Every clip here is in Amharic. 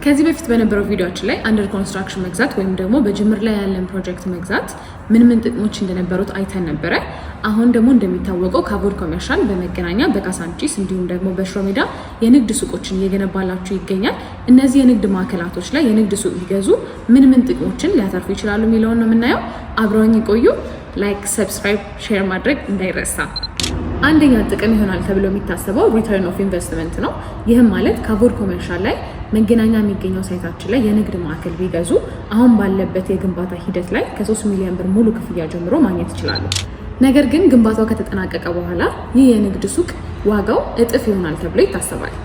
ከዚህ በፊት በነበረው ቪዲዮአችን ላይ አንደር ኮንስትራክሽን መግዛት ወይም ደግሞ በጅምር ላይ ያለን ፕሮጀክት መግዛት ምን ጥቅሞች እንደነበሩት አይተን ነበረ። አሁን ደግሞ እንደሚታወቀው ካቮድ ኮሜርሻል በመገናኛ በካሳንቺስ እንዲሁም ደግሞ በሽሮ ሜዳ የንግድ ሱቆችን እየገነባላችሁ ይገኛል። እነዚህ የንግድ ማዕከላቶች ላይ የንግድ ሱቅ ቢገዙ ምን ጥቅሞችን ሊያተርፉ ይችላሉ የሚለውን ነው የምናየው። አብረውኝ ቆዩ። ላይክ፣ ሰብስክራይብ፣ ሼር ማድረግ እንዳይረሳ። አንደኛ ጥቅም ይሆናል ተብሎ የሚታሰበው ሪተርን ኦፍ ኢንቨስትመንት ነው። ይህም ማለት ካቮድ ኮሜርሻል ላይ መገናኛ የሚገኘው ሳይታችን ላይ የንግድ ማዕከል ቢገዙ አሁን ባለበት የግንባታ ሂደት ላይ ከ3 ሚሊዮን ብር ሙሉ ክፍያ ጀምሮ ማግኘት ይችላሉ። ነገር ግን ግንባታው ከተጠናቀቀ በኋላ ይህ የንግድ ሱቅ ዋጋው እጥፍ ይሆናል ተብሎ ይታሰባል።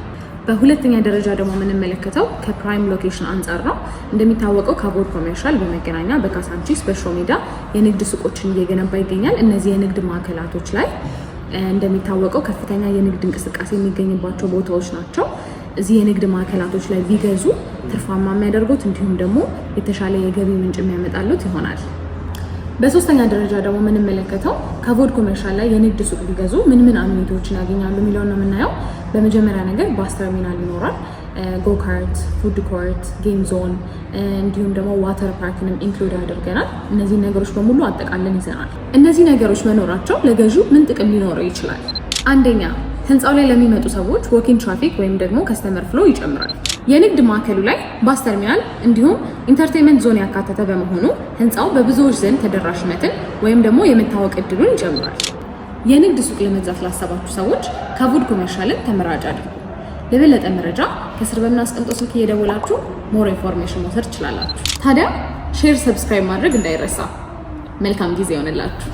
በሁለተኛ ደረጃ ደግሞ የምንመለከተው ከፕራይም ሎኬሽን አንጻር ነው። እንደሚታወቀው ካቮድ ኮሜርሻል በመገናኛ በካሳንቺስ በሽሮ ሜዳ የንግድ ሱቆችን እየገነባ ይገኛል። እነዚህ የንግድ ማዕከላቶች ላይ እንደሚታወቀው ከፍተኛ የንግድ እንቅስቃሴ የሚገኝባቸው ቦታዎች ናቸው። እዚህ የንግድ ማዕከላቶች ላይ ቢገዙ ትርፋማ የሚያደርጉት እንዲሁም ደግሞ የተሻለ የገቢ ምንጭ የሚያመጣሉት ይሆናል። በሶስተኛ ደረጃ ደግሞ የምንመለከተው ካቮድ ኮሜርሻል ላይ የንግድ ሱቅ ቢገዙ ምን አሚኒቲዎችን ያገኛሉ የሚለውን ነው የምናየው። በመጀመሪያ ነገር ባስ ተርሚናል ይኖራል፣ ጎካርት፣ ፉድ ኮርት፣ ጌም ዞን እንዲሁም ደግሞ ዋተር ፓርክንም ኢንክሉድ ያደርገናል። እነዚህ ነገሮች በሙሉ አጠቃለን ይዘናል። እነዚህ ነገሮች መኖራቸው ለገዢው ምን ጥቅም ሊኖረው ይችላል? አንደኛ፣ ህንፃው ላይ ለሚመጡ ሰዎች ዎኪንግ ትራፊክ ወይም ደግሞ ከስተመር ፍሎ ይጨምራል። የንግድ ማዕከሉ ላይ ባስ ተርሚናል እንዲሁም ኢንተርቴንመንት ዞን ያካተተ በመሆኑ ህንፃው በብዙዎች ዘንድ ተደራሽነትን ወይም ደግሞ የመታወቅ እድሉን ይጨምራል። የንግድ ሱቅ ለመግዛት ላሰባችሁ ሰዎች ካቮድ ኮሜርሻልን ተመራጭ አድርጉ። ለበለጠ መረጃ ከስር በምናስቀምጠው ስልክ እየደወላችሁ ሞር ኢንፎርሜሽን መውሰድ ትችላላችሁ። ታዲያ ሼር፣ ሰብስክራይብ ማድረግ እንዳይረሳ። መልካም ጊዜ ይሆንላችሁ።